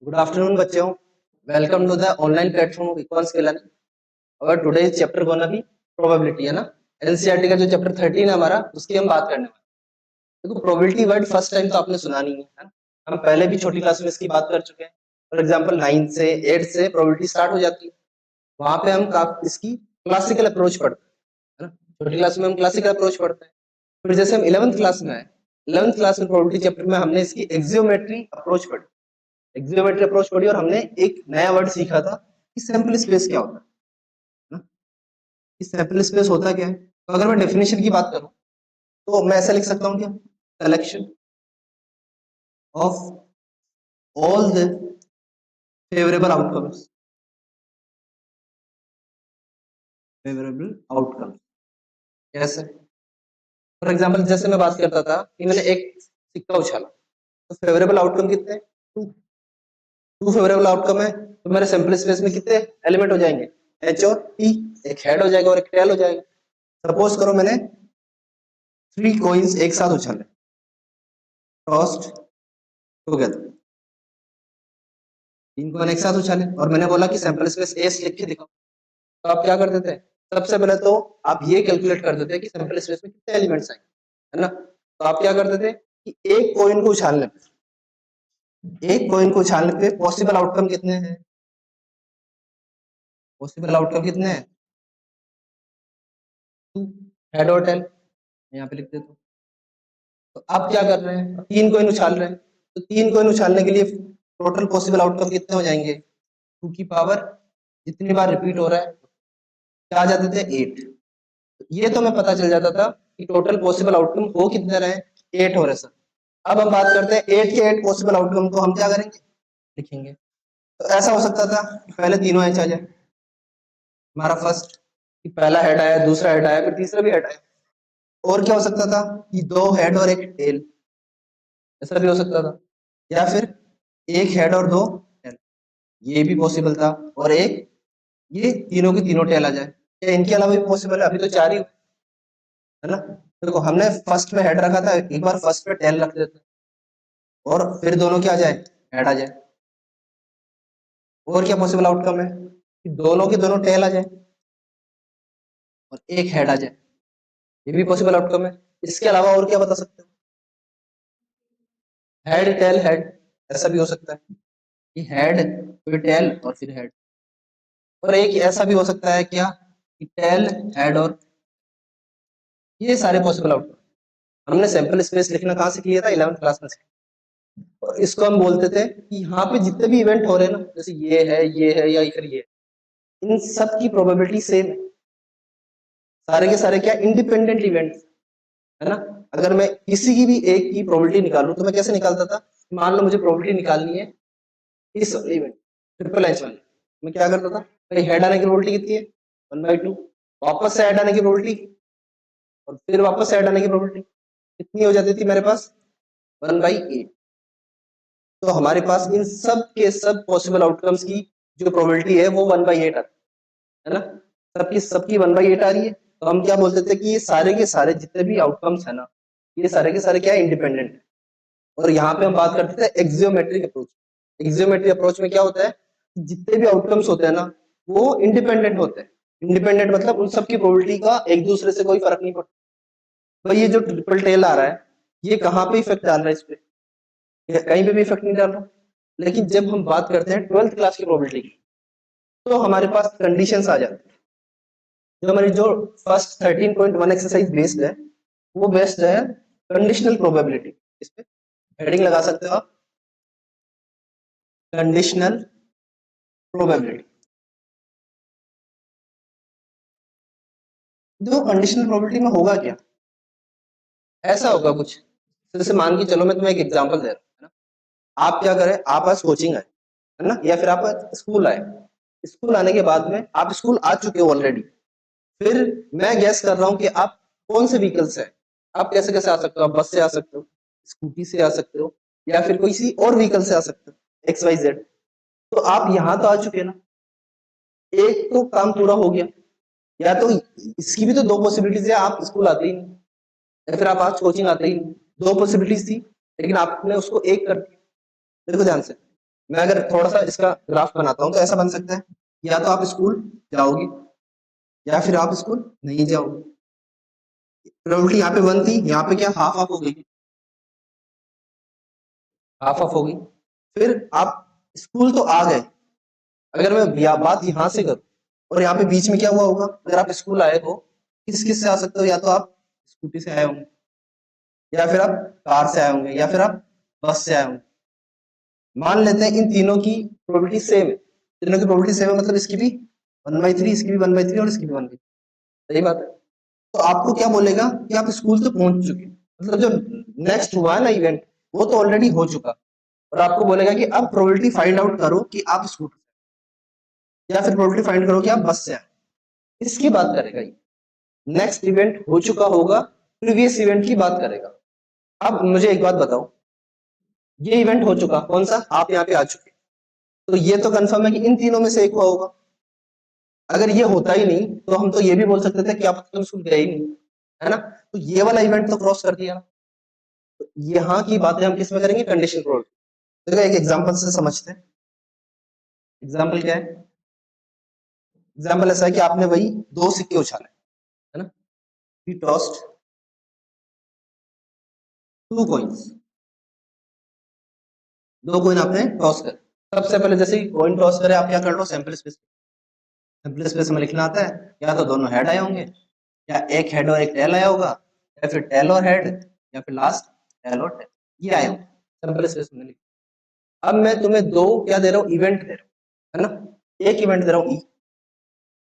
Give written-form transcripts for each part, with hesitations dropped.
Good afternoon, बच्चों. Welcome to the online platform of Econs के learning. Our today's chapter gonna be probability है ना. NCERT का जो चैप्टर 13 है हमारा उसकी हम बात करने वाले हैं. देखो probability वर्ड फर्स्ट टाइम तो आपने सुना नहीं है ना. हम पहले भी छोटी क्लास में इसकी बात कर चुके हैं. फॉर एग्जाम्पल 9 से 8 से probability स्टार्ट हो जाती है. वहां पे हम इसकी क्लासिकल अप्रोच पढ़ते हैं ना. छोटी क्लास में हम क्लासिकल अप्रोच पढ़ते हैं. फिर जैसे हम 11th क्लास में आए, 11th क्लास में probability चैप्टर में हमने इसकी एक्सियोमेट्री अप्रोच पढ़ी. एक्सियोमेट्री अप्रोच पढ़ी और हमने एक नया वर्ड सीखा था कि सैंपल स्पेस क्या होता है ना. कि सैंपल स्पेस होता क्या है. तो अगर मैं डेफिनेशन की बात करूं तो मैं ऐसा लिख सकता हूं क्या, collection of all the favourable outcomes. Favourable outcome कैसे. फॉर एग्जांपल जैसे मैं बात करता था कि मैंने एक सिक्का उछाला तो फेवरेबल आउटकम कितने, टू. टू फेवरेबल आउटकम है तो मेरे सैंपल स्पेस में कितने एलिमेंट हो जाएंगे, एच और टी. एक हेड हो जाएगा और एक टेल हो जाएगा. सपोज करो मैंने 3 कॉइन्स एक साथ उछाले, टॉस्ड टुगेदर. 3 कॉइन एक साथ उछाले और मैंने बोला कि सैंपल स्पेस एस लिख के दिखाओ. तो आप क्या कर देते हैं, सबसे पहले तो आप ये कैलकुलेट कर देते हैं कि सैंपल स्पेस में कितने एलिमेंट्स आएंगे, है ना. तो आप क्या कर देते हैं कि एक कॉइन को उछालने पे, एक कॉइन को उछालने पे पॉसिबल आउटकम कितने हैं, पॉसिबल आउटकम कितने हैं, 2. हेड और टेल यहाँ पे लिख देता हूँ. तो आप क्या कर रहे हैं, 3 कॉइन उछाल रहे हैं तो 3 कॉइन उछालने के लिए टोटल पॉसिबल आउटकम कितने हो जाएंगे, 2 की पावर जितनी बार रिपीट हो रहा है क्या आ जाते थे, 8. ये तो मैं पता चल जाता था कि टोटल पॉसिबल आउटकम हो कितने रहे, 8 हो रहे सर. अब हम बात करते हैं 8 के 8 पॉसिबल आउटकम को हम क्या करेंगे, लिखेंगे. तो ऐसा हो सकता था कि पहले तीनों एच आ जाए, हमारा फर्स्ट कि पहला हेड आया, दूसरा हेड आया, फिर तीसरा भी हेड आया. और क्या हो सकता था कि 2 हेड और एक टेल, ऐसा भी हो सकता था. या फिर एक हेड और 2 टेल, ये भी पॉसिबल था. और एक ये तीनों की तीनों टेल आ जाए. क्या इनके अलावा भी पॉसिबल है, अभी तो 4 ही है ना. देखो हमने फर्स्ट में हेड रखा था, एक बार फर्स्ट पे टेल रख देते और फिर दोनों क्या आ जाए, हेड आ जाए. और क्या पॉसिबल आउटकम है कि दोनों के दोनों टेल आ जाए और एक हेड आ जाए, ये भी पॉसिबल आउटकम है. इसके अलावा और क्या बता सकते हो, हेड टेल हेड, ऐसा भी हो सकता है कि हेड फिर टेल और फिर हेड. और एक ऐसा भी हो सकता है क्या कि टेल हेड और, ये सारे पॉसिबल आउटकम हमने सैंपल स्पेस लिखना कहाँ से किया था, 11th क्लास में. और इसको हम बोलते थे कि यहाँ पे जितने भी इवेंट हो रहे हैं ना, जैसे ये है या फिर ये, इन सब की प्रोबेबिलिटी सेम है. सारे के सारे क्या, इंडिपेंडेंट इवेंट है ना. अगर मैं किसी की भी एक की प्रोबेबिलिटी निकालूं तो मैं कैसे निकालता था, मान लो मुझे प्रोबेबिलिटी निकालनी है इस इवेंट ट्रिपल एच वाले, मैं क्या करता था, भाई हेड आने की प्रोबेबिलिटी कितनी है, 1/2. वापस से हेड आने की प्रोबेबिलिटी और फिर वापस से हेड आने की प्रोबेबिलिटी कितनी हो जाती थी मेरे पास, 1/8. तो हमारे पास इन सब के सब पॉसिबल आउटकम्स की जो प्रोबेबिलिटी है वो 1/8 आती है ना. सबकी 1/8 आ रही है. तो हम क्या बोलते थे कि ये सारे के सारे जितने भी आउटकम्स है ना, ये सारे के सारे क्या है, इंडिपेंडेंट है. और यहाँ पे हम बात करते थे एक्सियोमेट्रिक अप्रोच. एक्सियोमेट्रिक अप्रोच में क्या होता है, जितने भी आउटकम्स होते हैं ना वो इंडिपेंडेंट होते हैं. इंडिपेंडेंट मतलब उन सबकी प्रोबेबिलिटी का एक दूसरे से कोई फर्क नहीं पड़ता. भाई ये जो ट्रिपल टेल आ रहा है ये कहाँ पे इफेक्ट डाल रहा है, इस पे कहीं पे भी इफेक्ट नहीं डाल रहा. लेकिन जब हम बात करते हैं 12th क्लास की प्रोबेबिलिटी की तो हमारे पास कंडीशंस आ जाती है. जो हमारी जो फर्स्ट 13.1 एक्सरसाइज बेस्ड है वो बेस्ड है कंडीशनल प्रोबेबिलिटी. इस पे हेडिंग लगा सकते हो आप, कंडीशनल प्रोबेबिलिटी. जो कंडीशनल प्रोबेबिलिटी में होगा क्या, ऐसा होगा कुछ जैसे मान के चलो, मैं तुम्हें एक एग्जांपल दे रहा हूँ है ना. आप क्या करें, आप आज कोचिंग आए है ना, या फिर आप स्कूल आए. स्कूल आने के बाद में आप स्कूल आ चुके हो ऑलरेडी. फिर मैं गैस कर रहा हूँ कि आप कौन से व्हीकल से हैं. आप कैसे कैसे आ सकते हो, आप बस से आ सकते हो, स्कूटी से आ सकते हो, या फिर कोई सी और व्हीकल से आ सकते हो, XYZ. तो आप यहाँ तो आ चुके ना, एक तो काम पूरा हो गया. या तो इसकी भी तो दो पॉसिबिलिटीज है, आप स्कूल आते ही नहीं या फिर आप आज कोचिंग आते ही नहीं. दो पॉसिबिलिटीज थी लेकिन आपने उसको एक कर दिया. देखो ध्यान से, मैं अगर थोड़ा सा इसका ग्राफ बनाता हूँ तो ऐसा बन सकता है, या तो आप स्कूल जाओगे या फिर आप स्कूल नहीं जाओगे। प्रोबेबिलिटी यहाँ पे 1 थी, यहाँ पे क्या हाफ हाफ हो गई, हाफ हाफ हो गई। फिर आप स्कूल तो आ गए, अगर मैं बात यहाँ से करूँ और यहाँ पे बीच में क्या हुआ होगा, अगर आप स्कूल आए हो किस किस से आ सकते हो, या तो आप स्कूटी से आए होंगे, या फिर आप कार से आए होंगे, या फिर आप बस से आए होंगे। मान लेते हैं इन तीनों की प्रोबेबिलिटी सेम है, तीनों की प्रोबेबिलिटी सेम है, मतलब इसकी भी 1/3, इसकी भी 1/3 और इसकी भी 1/3। सही बात है। तो आपको क्या बोलेगा कि आप स्कूल तो पहुंच चुके, मतलब जो नेक्स्ट हुआ है ना इवेंट, वो तो ऑलरेडी हो चुका, और आपको बोलेगा कि अब प्रोबेबिलिटी फाइंड आउट करो कि आप स्कूटर, या फिर प्रोबेबिलिटी फाइंड करो कि आप बस से आए। इसकी बात करेगा ये, नेक्स्ट इवेंट हो चुका होगा, प्रीवियस इवेंट की बात करेगा। अब मुझे एक बात बताओ, ये इवेंट हो चुका कौन सा, आप यहाँ पे आ चुके, तो ये तो कंफर्म है कि इन तीनों में से एक हुआ होगा। अगर ये होता ही नहीं तो हम तो ये भी बोल सकते थे कि आप तो स्कूल गए ही नहीं, है ना। तो ये वाला इवेंट तो क्रॉस कर दिया। तो यहाँ की बातें हम किस में करेंगे, कंडीशन प्रोबेबिलिटी। देखो एक एग्जांपल से समझते हैं। एग्जांपल क्या है, एग्जांपल ऐसा है कि आपने वही 2 सिक्के उछाले, है ना, ही टॉस्ड 2 कॉइंस, 2 कॉइन आपने टॉस कर। सबसे पहले जैसे ही कॉइन टॉस करे आप क्या कर लो, सैंपल स्पेस, सैंपल स्पेस में लिखना आता है, या तो दोनों हेड आए होंगे, या एक हेड और एक टेल आया होगा, या फिर टेल और हेड, या फिर लास्ट टेल और टेल, ये आए होंगे सैंपल स्पेस में लिख। अब मैं तुम्हें दो क्या दे रहा हूँ, इवेंट दे रहा हूँ, है ना। एक इवेंट दे रहा हूँ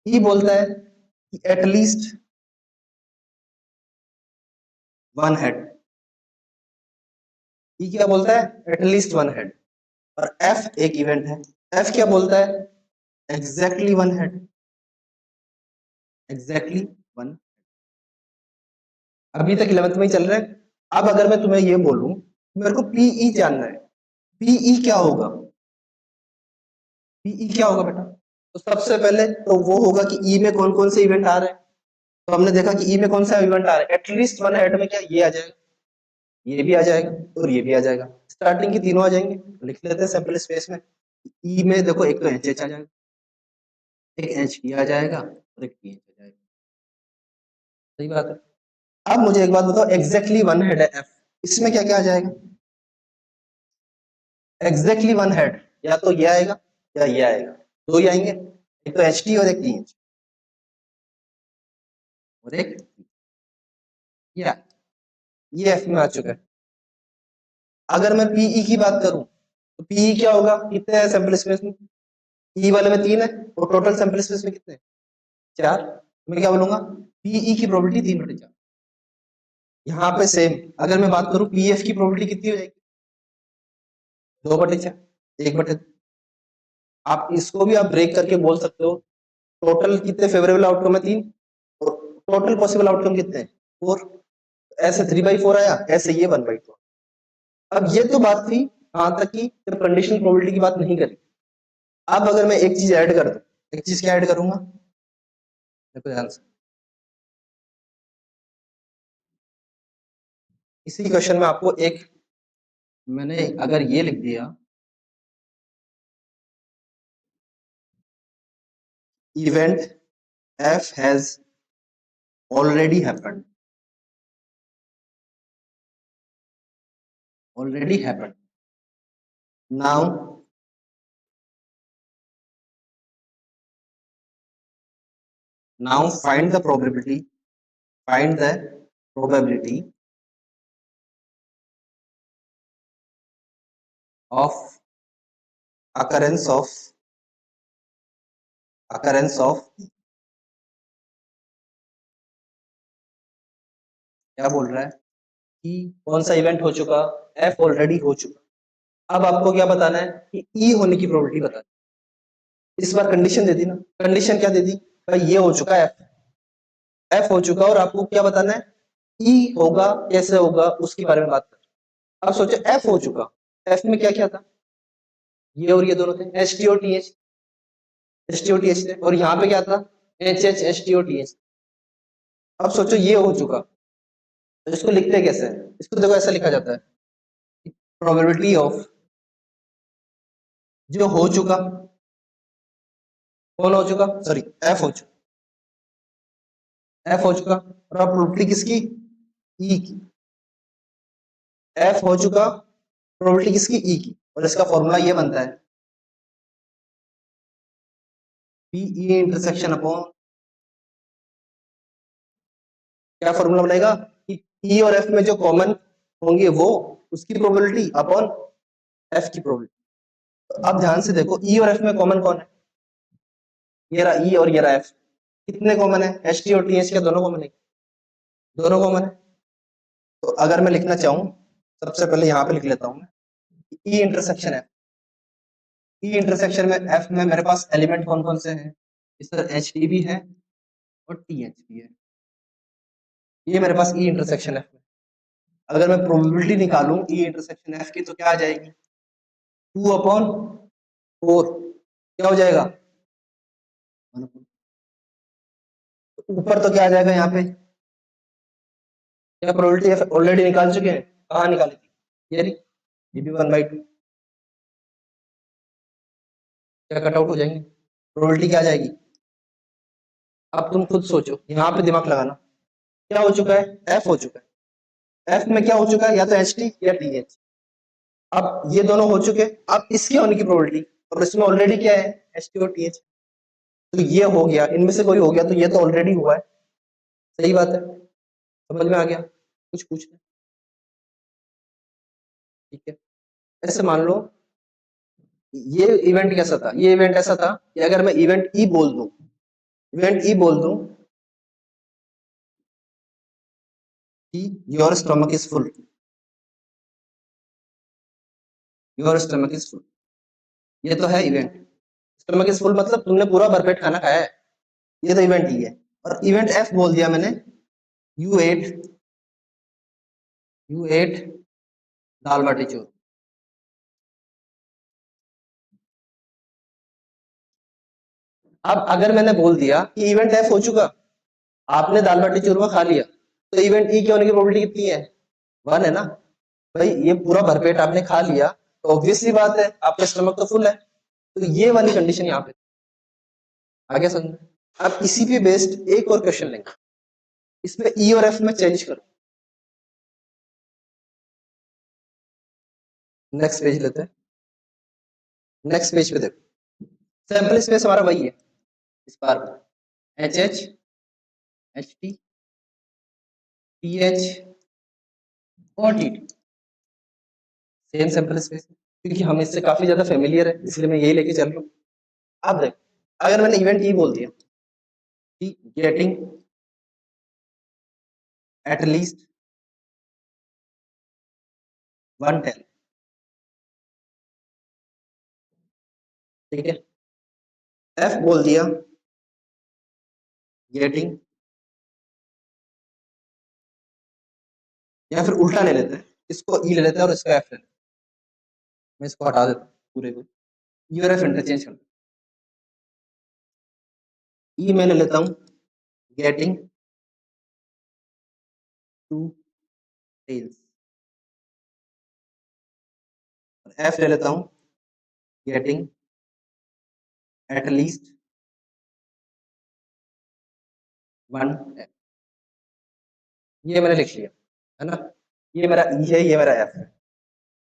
ई बोलता है कि एटलीस्ट 1 हेड, ई क्या बोलता है, एटलीस्ट 1 हेड। और एफ एक इवेंट है, एफ क्या बोलता है, एग्जैक्टली 1 हेड, एग्जैक्टली 1। अभी तक 11th में ही चल रहा है। अब अगर मैं तुम्हें ये बोलूं मेरे को पीई जानना है, पीई क्या होगा, पीई क्या होगा बेटा, तो सबसे पहले तो वो होगा कि ई में कौन कौन से इवेंट आ रहे हैं। तो हमने देखा कि ई में कौन सा इवेंट आ रहा है, एटलीस्ट 1 हेड में क्या ये आ जाएगा, ये भी आ जाएगा और ये भी आ जाएगा, स्टार्टिंग की तीनों आ जाएंगे। लिख लेते हैं सैंपल स्पेस में, ई में देखो एक तो एच एच आ जाएगा, एक एच ई आ जाएगा और एक पी एच आ जाएगा। सही बात है। अब मुझे एक बात बताओ, एग्जैक्टली 1 हेड है एफ, इसमें क्या क्या आ जाएगा, एग्जैक्टली 1 हेड, या तो ये आएगा या ये आएगा, दो ही आएंगे, एक तो एच टी और एक टी एच, और एक ये ये एफ में आ चुका है। अगर मैं पीई की बात करूं तो पीई क्या होगा, कितने हैं सैंपल स्पेस में, ई वाले में 3 है और टोटल सैंपल स्पेस में कितने हैं, 4। मैं क्या बोलूंगा, पीई की प्रोबेबिलिटी 3/4। यहाँ पे सेम, अगर मैं बात करूं पीएफ की प्रोबेबिलिटी कितनी हो जाएगी, 2/4, 1/2। आप इसको भी आप ब्रेक करके बोल सकते हो, टोटल कितने फेवरेबल आउटकम है, 3, और टोटल पॉसिबल आउटकम कितने हैं, 4। ऐसे 3/4 आया, ऐसे ये 1/4। अब ये तो बात थी कहां तक की, जब कंडीशनल प्रोबेबिलिटी की बात नहीं करी। अब अगर मैं एक चीज ऐड कर दूं, एक चीज क्या ऐड करूंगा, देखो ध्यान से, इसी क्वेश्चन में आपको एक, मैंने अगर ये लिख दिया, event F has already happened, already happened, now now find the probability, find the probability of occurrence of occurrence of, क्या बोल रहा है कि कौन सा इवेंट हो चुका, एफ ऑलरेडी हो चुका। अब आपको क्या बताना है कि ई होने की प्रोबेबिलिटी बतानी। इस बार कंडीशन दे दी ना, कंडीशन क्या दे दी, भाई ये हो चुका है एफ, एफ हो चुका, और आपको क्या बताना है, ई होगा कैसे होगा उसके बारे में बात कर। अब सोचो एफ हो चुका, एफ में क्या क्या था, ये और ये दोनों थे, एच टी और टी एच, एच टी और टी एच थे, और यहाँ पे क्या था, एच एच एच टी और टी एच। अब सोचो ये हो चुका, तो इसको लिखते कैसे हैं, इसको देखो ऐसा लिखा जाता है, प्रोबेबिलिटी ऑफ जो हो चुका, कौन हो चुका, सॉरी एफ हो चुका, एफ हो चुका। और अब प्रोबेबिलिटी किसकी, ई की, एफ हो चुका, प्रोबेबिलिटी किसकी, ई की। और इसका फॉर्मूला ये बनता है पी ई इंटरसेक्शन अपॉन, क्या फॉर्मूला बनेगा कि ई और एफ में जो कॉमन होंगे वो, उसकी प्रोबेबिलिटी अपॉन एफ की प्रोबेबिलिटी। अब ध्यान से देखो ई और एफ में कॉमन कौन है, ये रहा ई और ये रहा एफ। कितने कॉमन है, एच टी और टी एच के दोनों कॉमन है, दोनों कॉमन है। तो अगर मैं लिखना चाहूं, सबसे पहले यहां पे लिख लेता हूं ई इंटरसेक्शन है, ई इंटरसेक्शन में एफ में मेरे पास एलिमेंट कौन कौन से हैं, इस तरह एच टी भी है और टी एच भी है, ये मेरे पास ई इंटरसेक्शन एफ में। अगर मैं प्रोबेबिलिटी निकालूं ई इंटरसेक्शन एफ की तो क्या आ जाएगी, 2/4, क्या हो जाएगा, ऊपर तो क्या आ जाएगा यहाँ पे, क्या प्रोबेबिलिटी ऑलरेडी निकाल चुके हैं, कहाँ निकाली थी, ये रही, ये भी 1/2, क्या कट आउट हो जाएंगे, प्रोबेबिलिटी क्या आ जाएगी। अब तुम खुद सोचो, यहाँ पे दिमाग लगाना, क्या हो चुका है, एफ हो चुका है, एफ में क्या हो चुका है, या तो एच टी या टी एच। अब ये दोनों हो चुके, अब इसके होने की प्रोबेबिलिटी, और इसमें ऑलरेडी क्या है, एच टी और टी एच। तो ये हो गया, इनमें से कोई हो गया, तो ये तो ऑलरेडी हुआ है, सही बात है, समझ में आ गया, कुछ पूछना, ठीक है। ऐसे मान लो ये इवेंट कैसा था, ये इवेंट ऐसा था कि अगर मैं इवेंट ई बोल दूं, इवेंट ई बोल दूं कि your stomach is full, your stomach is full, ये तो है इवेंट, स्टमक इज फुल मतलब तुमने पूरा भरपेट खाना खाया है, ये तो इवेंट ई है। और इवेंट एफ बोल दिया मैंने, यू एट, यू एट दाल बाटी चूरमा। अब अगर मैंने बोल दिया कि इवेंट एफ हो चुका, आपने दाल बाटी चूरमा खा लिया, तो इवेंट ई के होने की प्रोबेबिलिटी कितनी है, 1 है ना। भाई ये पूरा भरपेट आपने खा लिया, तो ऑब्वियसली बात है आपका स्टमक तो फुल है, तो ये वाली कंडीशन यहाँ पे आगे समझ। अब इसी पे बेस्ड एक और क्वेश्चन लेंगे, इसमें ई और एफ में चेंज करो, नेक्स्ट पेज लेते हैं, नेक्स्ट पेज पे देखो, सैंपल स्पेस हमारा वही है इस बार, H H, H T, T H और T T, same sample space, क्योंकि हम इससे काफी ज्यादा फेमिलियर है, इसलिए मैं यही लेके चल रहा हूँ। अब देखो, अगर मैंने इवेंट ई बोल दिया कि गेटिंग एट लीस्ट 110, ठीक है, एफ बोल दिया गेटिंग, या फिर उल्टा ले लेते हैं, इसको ई ले लेते हैं और इसको एफ ले लेते हैं, मैं इसको हटा देता हूँ पूरे को, ई और एफ इंटरचेंज कर, ई मैं ले लेता हूँ गेटिंग टू टेल्स, एफ ले लेता हूँ गेटिंग एट लीस्ट 1, ये मैंने लिख लिया है ना, ये मेरा ई है, ये मेरा एफ है।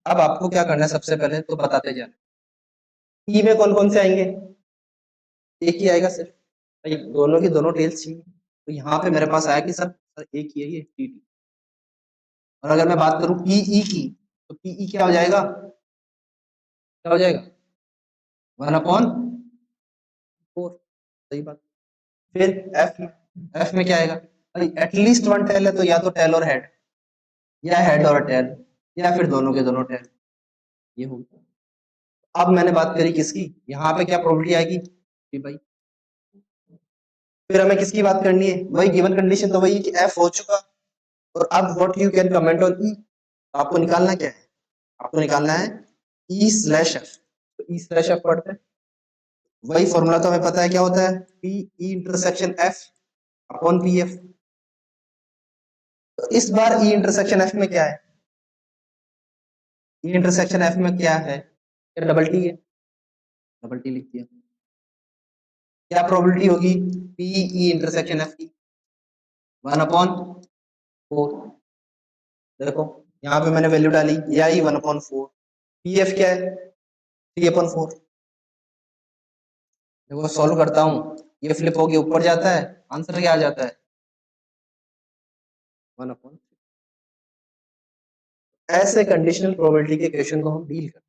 अब आपको क्या करना है, सबसे पहले तो बताते जाना, ई में कौन कौन से आएंगे, एक ही आएगा सिर्फ, भाई दोनों की दोनों टेल्स चाहिए, तो यहाँ पे मेरे पास आया कि सर एक ही है ये टी टी। और अगर मैं बात करूं पीई की, तो पीई क्या हो जाएगा, क्या हो जाएगा, 1/4, सही बात। फिर एफ, एफ में क्या आएगा, भाई एटलीस्ट 1 टेल है, तो या तो टेल और हेड, या हेड और टेल, या फिर दोनों के दोनों टेल, ये होगा। अब मैंने बात करी किसकी, यहाँ पे क्या प्रोबेबिलिटी आएगी कि भाई, फिर हमें किसकी बात करनी है, वही गिवन कंडीशन तो वही है कि एफ हो चुका। और अब what you can comment on E, आपको निकालना क्या है, आपको निकालना है ई स्लैश एफ, तो ई स्लैश एफ पढ़ते हैं, वही फॉर्मूला तो हमें पता है क्या होता है, P E intersection F upon P F. तो इस बार ई इंटरसेक्शन एफ में क्या है, ई इंटरसेक्शन एफ में क्या है, क्या डबल टी है, डबल टी लिख दिया। क्या प्रोबेबिलिटी होगी पी ई इंटरसेक्शन एफ की? 1/4। देखो यहाँ पे मैंने वैल्यू डाली या ही 1/4। पी एफ क्या है? 3/4। देखो सॉल्व करता हूँ, ये फ्लिप होके ऊपर जाता है, आंसर क्या आ जाता है? 1/3। ऐसे कंडीशनल प्रोबेबिलिटी के क्वेश्चन को हम डील करते हैं।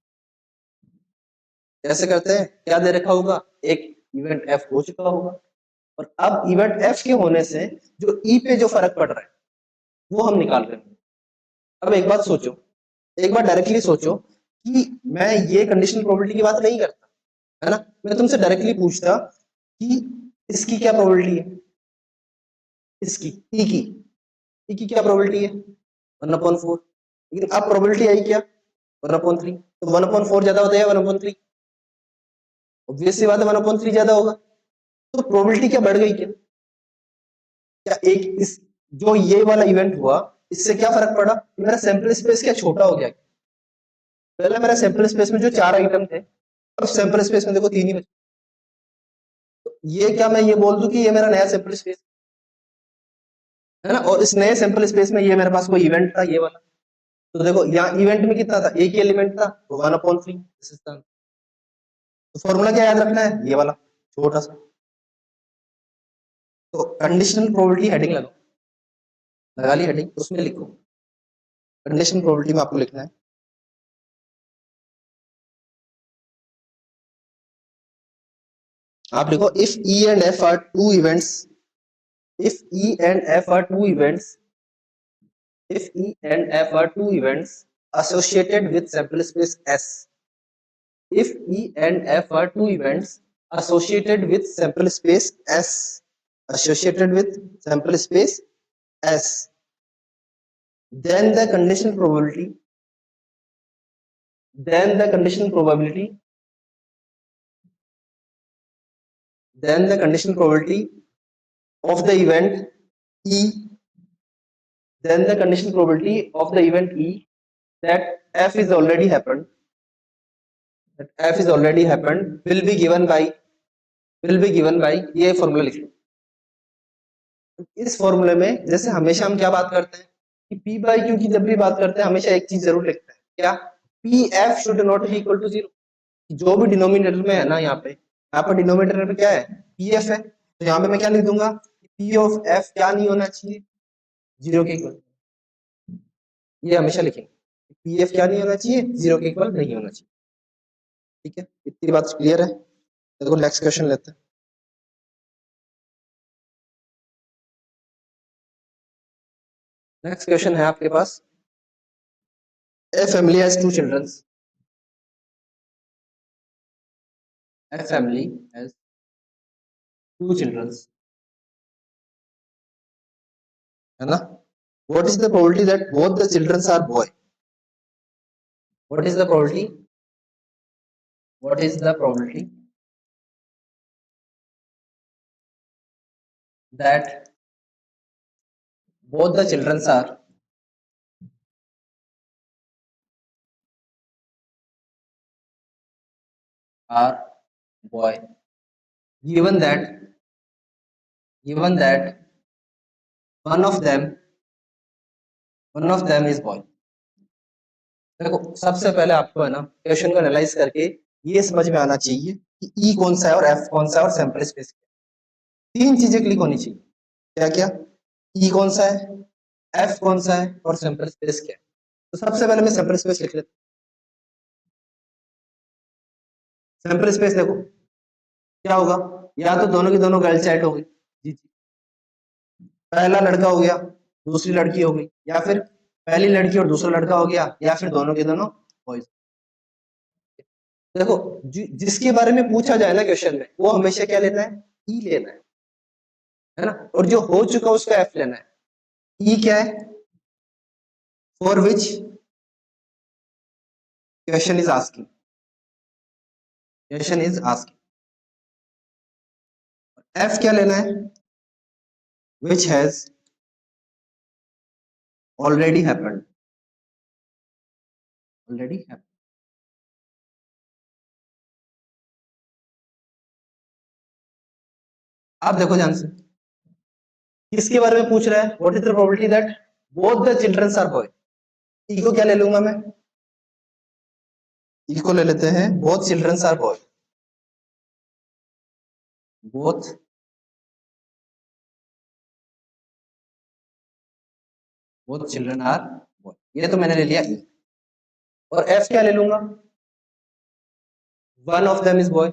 कैसे करते हैं? क्या दे रखा होगा? एक इवेंट एफ हो चुका होगा, और अब इवेंट एफ के होने से जो ई पे जो फर्क पड़ रहा है वो हम निकाल रहे हैं। अब एक बात सोचो, एक बार डायरेक्टली सोचो कि मैं ये कंडीशनल प्रोबेबिलिटी की बात नहीं करता, है ना, मैं तुमसे डायरेक्टली पूछता कि इसकी क्या प्रोबेबिलिटी है, इसकी ई की क्या प्रोबेबिलिटी है? 1/4। लेकिन अब प्रोबेबिलिटी आई क्या? 1/3। तो 1/4 ज्यादा होता है 1/3? ऑब्वियस सी बात है 1/3 ज्यादा होगा। तो प्रोबेबिलिटी क्या बढ़ गई क्या? क्या एक इस जो ये वाला इवेंट हुआ इससे क्या फर्क पड़ा? मेरा सैंपल स्पेस क्या छोटा हो गया? पहले मेरा सैंपल स्पेस में जो 4 आइटम थे, अब सैंपल स्पेस में देखो 3 ही बचे। तो ये क्या मैं ये बोल दूं कि ये मेरा नया सैंपल स्पेस है ना, और इस नए सैंपल स्पेस में ये मेरे पास कोई इवेंट था ये वाला। तो देखो यहाँ इवेंट में कितना था? एक ही एलिमेंट था, तो 1/3। तो फॉर्मूला क्या याद रखना है? ये वाला छोटा सा। तो कंडीशनल प्रोबेबिलिटी हेडिंग लगा ली हेडिंग, उसमें लिखो कंडीशनल प्रोबेबिलिटी में आपको लिखना है, आप लिखो if E and F are two events, if E and F are two events, if E and F are two events associated with sample space S, if E and F are two events associated with sample space S, associated with sample space S, then the conditional probability, then the conditional probability, then the conditional probability of the event E, then the conditional probability of the event E that F is already happened, that F is already happened will be given by ये formula लिख लो। इस फॉर्मूले में जैसे हमेशा हम क्या बात करते हैं कि P बाई Q की जब भी बात करते हैं हमेशा एक चीज जरूर लिखते हैं, क्या? P F should not be equal to 0। जो भी डिनोमिनेटर में है ना, यहाँ पे डिनोमिनेटर में क्या है? पी एफ है, तो यहाँ पे मैं क्या लिख दूंगा? पी ऑफ एफ क्या नहीं होना चाहिए? 0 के इक्वल। ये हमेशा लिखेंगे, पी एफ क्या नहीं होना चाहिए? 0 के इक्वल नहीं होना चाहिए। ठीक है, इतनी बात क्लियर है? देखो नेक्स्ट क्वेश्चन लेते हैं। नेक्स्ट क्वेश्चन है आपके पास, A family has two children. A family has two children. है ना? What is the probability that both the children are boy? What is the probability? What is the probability that both the children are boy? Given that given that one of them is boy. देखो सबसे पहले आपको है ना question को analyse करके ये समझ में आना चाहिए कि ई कौन सा है और एफ कौन सा है और सैंपल स्पेस। तीन चीजें क्लिक होनी चाहिए। क्या क्या? ई कौन सा है, एफ कौन सा है और सैंपल स्पेस क्या है। तो सबसे पहले मैं सैंपल स्पेस लिख लेता हूं। सैंपल स्पेस देखो क्या होगा, या तो दोनों की दोनों गर्ल चाइल्ड हो गई, जी जी, पहला लड़का हो गया दूसरी लड़की हो गई, या फिर पहली लड़की और दूसरा लड़का हो गया, या फिर दोनों के दोनों बॉयज। देखो जिसके बारे में पूछा जाए ना क्वेश्चन में वो हमेशा क्या लेना है? ई लेना है ना, और जो हो चुका उसका एफ लेना है। ई क्या है? For which question is asking, question is asking. F क्या लेना है? Which has already happened, already happened. आप देखो ध्यान से, किसके बारे में पूछ रहा है, what is the probability that both the childrens are boy. E को क्या ले लूंगा मैं, ई को ले लेते हैं both childrens are boy, both both children are boy, ये तो मैंने ले लिया ई। और एफ क्या ले लूंगा, one of them is boy,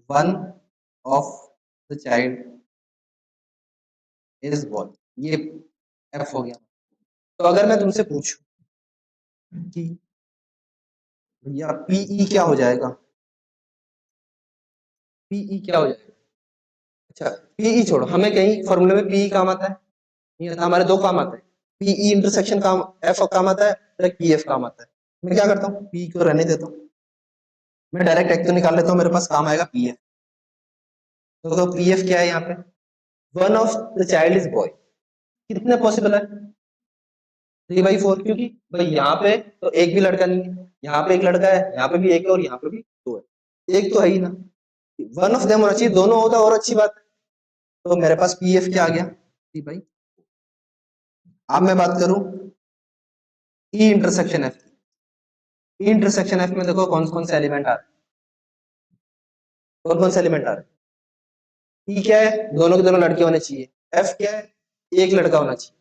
one of the child is boy, ये एफ हो गया। तो अगर मैं तुमसे पूछूं कि भैया पीई क्या हो जाएगा, पीई क्या हो जाएगा, अच्छा पीई छोड़ो, हमें कहीं फॉर्मूले में पीई काम आता है नहीं आता, हमारे दो काम आते हैं, पीई इंटरसेक्शन काम एफ काम आता है, डायरेक्ट पीएफ काम आता है। मैं क्या करता हूँ, पी को रहने देता हूँ, मैं डायरेक्ट एक तो निकाल लेता हूँ, मेरे पास काम आएगा पीएफ। तो पीएफ क्या है यहाँ पे, one of the child is boy, कितने पॉसिबल है, 3/4, क्योंकि भाई यहाँ पे तो एक भी लड़का नहीं है, यहाँ पे एक लड़का है, यहाँ पे भी एक है और यहाँ पे भी दो है, एक तो है ही ना, वन ऑफ देम होना चाहिए, दोनों होता और अच्छी बात है। तो मेरे पास पीएफ क्या आ गया, भाई। अब मैं बात करूं E intersection F, E intersection F में देखो कौन कौन से एलिमेंट आ रहे हैं, कौन कौन से एलिमेंट आ रहे हैं, ई क्या है, दोनों के दोनों लड़के होने चाहिए, एफ क्या है, एक लड़का होना चाहिए।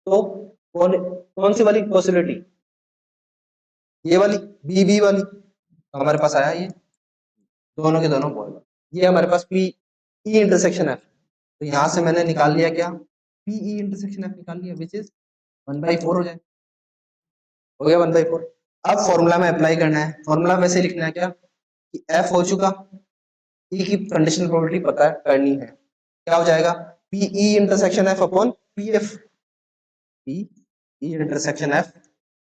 तो कौन कौन सी वाली पॉसिबिलिटी, ये वाली, बी बी वाली, तो हमारे पास आया ये, दोनों के दोनों बॉय, ये हमारे पास पी ई इंटरसेक्शन एफ। तो यहां से मैंने निकाल लिया क्या, पी ई इंटरसेक्शन एफ निकाल लिया, विच इज 1/4 हो जाए, हो गया 1/4। अब फॉर्मूला में अप्लाई करना है, फॉर्मूला वैसे लिखना है क्या कि एफ हो चुका, ई की कंडीशनल प्रोबेबिलिटी पता है करनी है, क्या हो जाएगा, P E intersection F upon P F, P E intersection F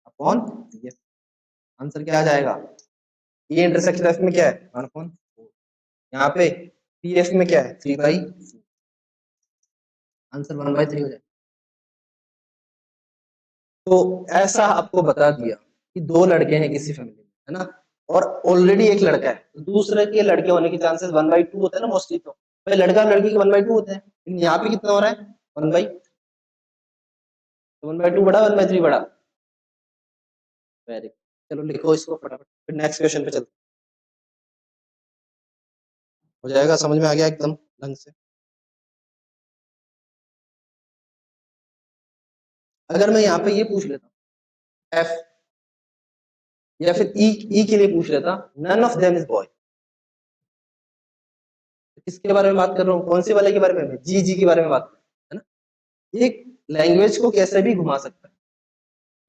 upon P F. Answer क्या आ जाएगा, ई इंटरसेक्शन एफ में क्या है 1/4, यहाँ पे पी एफ में क्या है 3/4, आंसर 1/3 हो जाएगा। तो ऐसा आपको बता दिया कि दो लड़के हैं किसी फैमिली में, है ना, और ऑलरेडी एक लड़का है, तो दूसरे के लड़के होने के चांसेस 1/2 होते हैं ना मोस्टली, तो भाई लड़का और लड़की के 1/2 होते हैं, लेकिन यहाँ पे कितना हो रहा है 1/2 बड़ा 1/3 बड़ा, वेरी, चलो लिखो इसको फटाफट, फिर नेक्स्ट क्वेश्चन पे चलते हो जाएगा, समझ में आ गया एकदम ढंग से। अगर मैं यहाँ पे ये पूछ लेता हूँ एफ, या फिर ई के लिए पूछ लेता none of them is boy, किसके बारे में बात कर रहा हूँ, कौन से वाले के बारे में, जी जी के बारे में बात कर रहा हूं, है ना। एक लैंग्वेज को कैसे भी घुमा सकता है,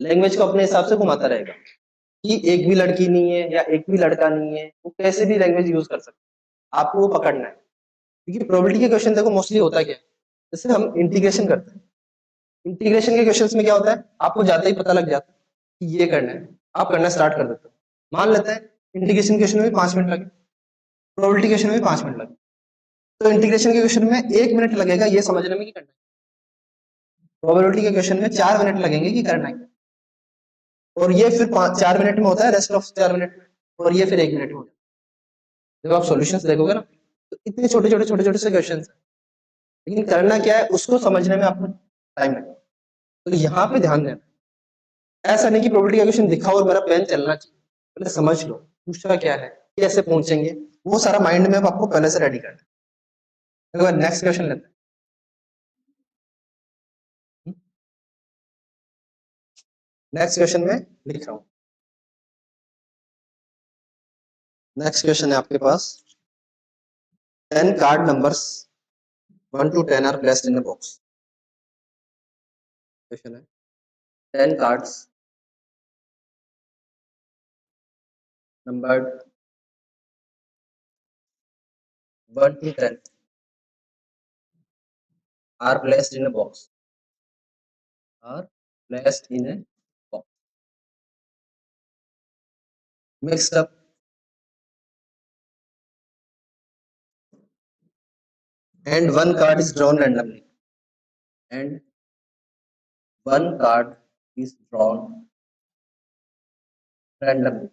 लैंग्वेज को अपने हिसाब से घुमाता रहेगा कि एक भी लड़की नहीं है या एक भी लड़का नहीं है, वो कैसे भी लैंग्वेज यूज कर सकता है, आपको वो पकड़ना है। क्योंकि प्रोबेबिलिटी के क्वेश्चन देखो मोस्टली होता क्या है, जैसे हम इंटीग्रेशन करते हैं, इंटीग्रेशन के क्वेश्चंस में क्या होता है, आपको ज्यादा ही पता लग जाता है कि ये करना है, आप करना स्टार्ट कर देते हो, मान लेते हैं इंटीग्रेशन क्वेश्चन में भी 5 मिनट लगे, प्रोबेबिलिटी क्वेश्चन में भी 5 मिनट लगे, तो इंटीग्रेशन के क्वेश्चन में 1 मिनट लगेगा ये समझने में कि करना है, प्रोबेबिलिटी के क्वेश्चन में 4 मिनट लगेंगे कि करना है, और ये फिर 4 मिनट में होता है, रेस्ट ऑफ 4 मिनट, और ये फिर 1 मिनट में होता है। जब आप सॉल्यूशंस देखोगे ना, तो इतने छोटे छोटे से क्वेश्चन है, लेकिन करना क्या है उसको समझने में आपको टाइम लगेगा। तो यहाँ पे ध्यान देना, ऐसा नहीं कि प्रोबेबिलिटी का क्वेश्चन दिखा और मेरा पेन चलना चाहिए, पहले समझ लो पूछा क्या है, कैसे पहुंचेंगे, वो सारा माइंड में आपको पहले से रेडी करना है। नेक्स्ट क्वेश्चन लेते हैं, नेक्स्ट क्वेश्चन में लिख रहा हूँ, नेक्स्ट क्वेश्चन है आपके पास, 10 card numbers 1 to 10 are placed in a box, question है 10 cards numbered 1 to 10 are placed in a box, are placed in a box, mixed up, and one card is drawn randomly, and one card is drawn randomly.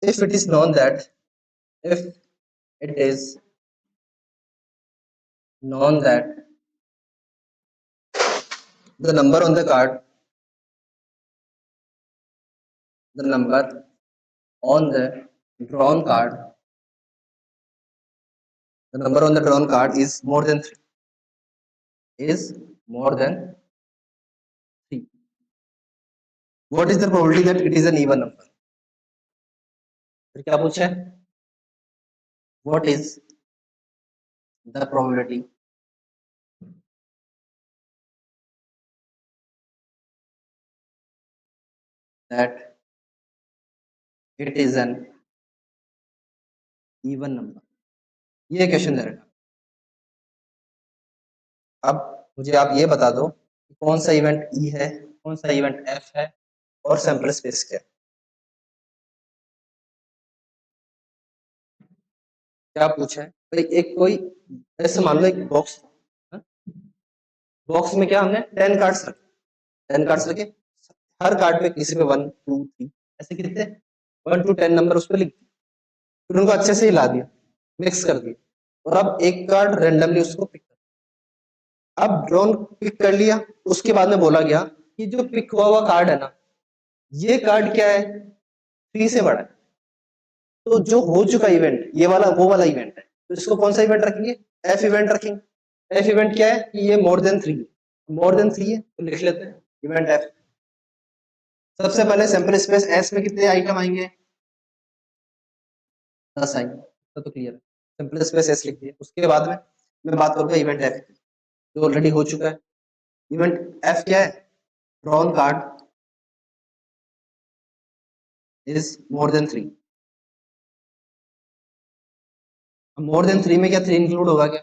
if it is known that if it is known that the number on the card, the number on the drawn card, the number on the drawn card is more than 3, is more than 3. What is the probability that it is an even number? फिर क्या पूछा है? What is the probability that it is an even number? ये question दे रखा। अब मुझे आप ये बता दो कि कौन सा इवेंट ई है, कौन सा इवेंट एफ है और सैंपल स्पेस क्या है। क्या पूछा है भाई? एक कोई ऐसे मान लो एक बॉक्स, बॉक्स में क्या हमने 10 कार्ड्स रखे, 10 कार्ड्स रखे, हर कार्ड पे किसी पे 1 2 3 ऐसे कितने 1 to 10 नंबर उस पर लिख, फिर उनको अच्छे से हिला दिया, मिक्स कर दिया और अब एक कार्ड रेंडमली उसको पिक कर, अब ड्रोन पिक कर लिया, उसके बाद में बोला गया कि जो पिक हुआ कार्ड है ना, ये कार्ड क्या है, 3 से बड़ा है। तो जो हो चुका इवेंट ये वाला वो वाला इवेंट है, तो इसको कौन सा इवेंट रखेंगे? एफ इवेंट रखेंगे। एफ इवेंट क्या है कि ये मोर देन 3, मोर देन 3 है तो लिख लेते हैं इवेंट एफ। सबसे पहले सैंपल स्पेस एस में कितने आइटम आएंगे? 10 आएंगे, तो क्लियर है, सैंपल स्पेस एस लिख दिया। उसके बाद में मैं बात करूंगा इवेंट एफ की, जो ऑलरेडी हो चुका है। इवेंट एफ क्या है? Drawn card is more than 3। More than 3 में क्या 3 इंक्लूड होगा क्या?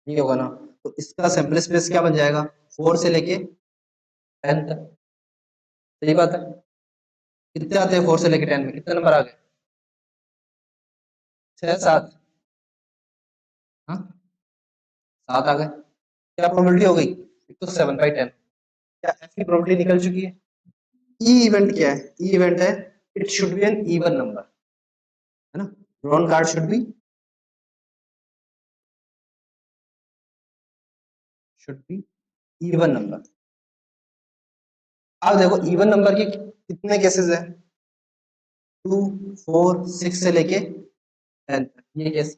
नहीं होगा ना, तो इसका सैंपल स्पेस क्या बन जाएगा? 4 से लेके 10 तक। सही बात है। कितने आते हैं 4 से लेके 10 में, कितने नंबर आ गए? 6 7, हाँ 7 आ गए। क्या प्रोबेबिलिटी हो गई? एक तो 7/10। क्या एफ की प्रोबेबिलिटी निकल चुकी है? ई इवेंट क्या है? ई इवेंट है it should be an even number, है ना। Drawn card should be even number. अब देखो इवन नंबर के कितने केसेस है? 2 4 6 से लेके 10 तक, ये केस।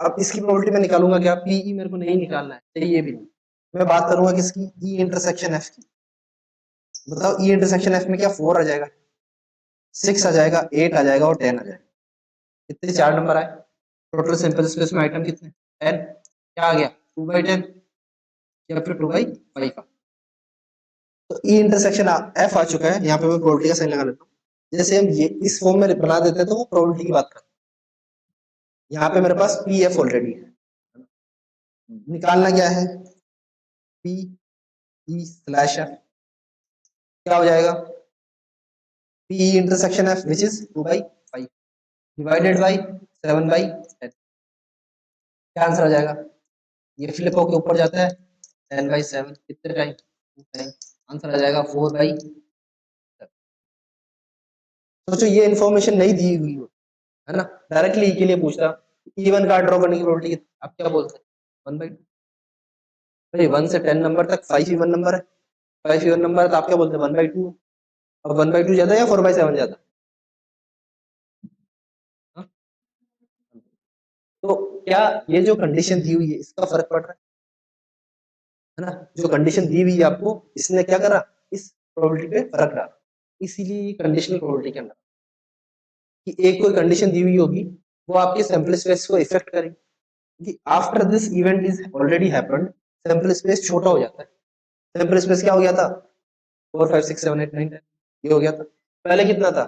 अब इसकी प्रोबेबिलिटी मैं निकालूंगा क्या? पीई मेरे को नहीं निकालना है, चाहिए भी नहीं। मैं बात करूंगा किसकी? ई इंटरसेक्शन एफ की। बताओ ई इंटरसेक्शन एफ में क्या 4 आ जाएगा, 6 आ जाएगा, 8 आ जाएगा और 10 आ जाएगा। कितने 4 नंबर आए? टोटल सैंपल स्पेस में आइटम कितने? 10। क्या आ गया? 2/10 या फिर 2/5 का। तो ई इंटरसेक्शन एफ आ चुका है, यहाँ पे मैं प्रोबेबिलिटी का साइन लगा लेता हूँ। जैसे हम ये इस फॉर्म में बना देते हैं तो वो प्रोबेबिलिटी की बात करते हैं। यहाँ पे मेरे पास पी एफ ऑलरेडी है, निकालना क्या है? पी ई स्लैश एफ क्या हो जाएगा? P intersection F which is 2/5 divided by 7/10। क्या आंसर आ जाएगा? ये फ्लिप होकर ऊपर जाता है 10/7 कितने टाइम? 2 टाइम। आंसर आ जाएगा 4/7। सोचो ये इन्फॉर्मेशन नहीं दी हुई हो, है ना, डायरेक्टली ई के लिए पूछता, इवन कार्ड ड्रॉ करने की प्रोबेबिलिटी आप क्या बोलते हैं? 1/2। भाई 1 से 10 नंबर तक 5 इवन नंबर है, 5 इवन नंबर है तो आप क्या बोलते हैं? 1/2। अब 1/2 ज्यादा है या 4/7 ज्यादा? हाँ? तो क्या ये जो कंडीशन दी हुई है इसका फर्क पड़ रहा है ना? जो कंडीशन दी हुई है आपको, इसने क्या करा? इस प्रोबेबिलिटी पे फर्क डाला। इसीलिए ये कंडीशनल प्रोबेबिलिटी के अंदर कि एक कोई कंडीशन दी हुई होगी वो आपके सैंपल स्पेस को इफेक्ट करेगी कि after this event is already happened, sample space छोटा हो जाता है। सैंपल स्पेस क्या हो गया था? 4 5 6 7 8 9 10 ये हो गया था। पहले कितना था?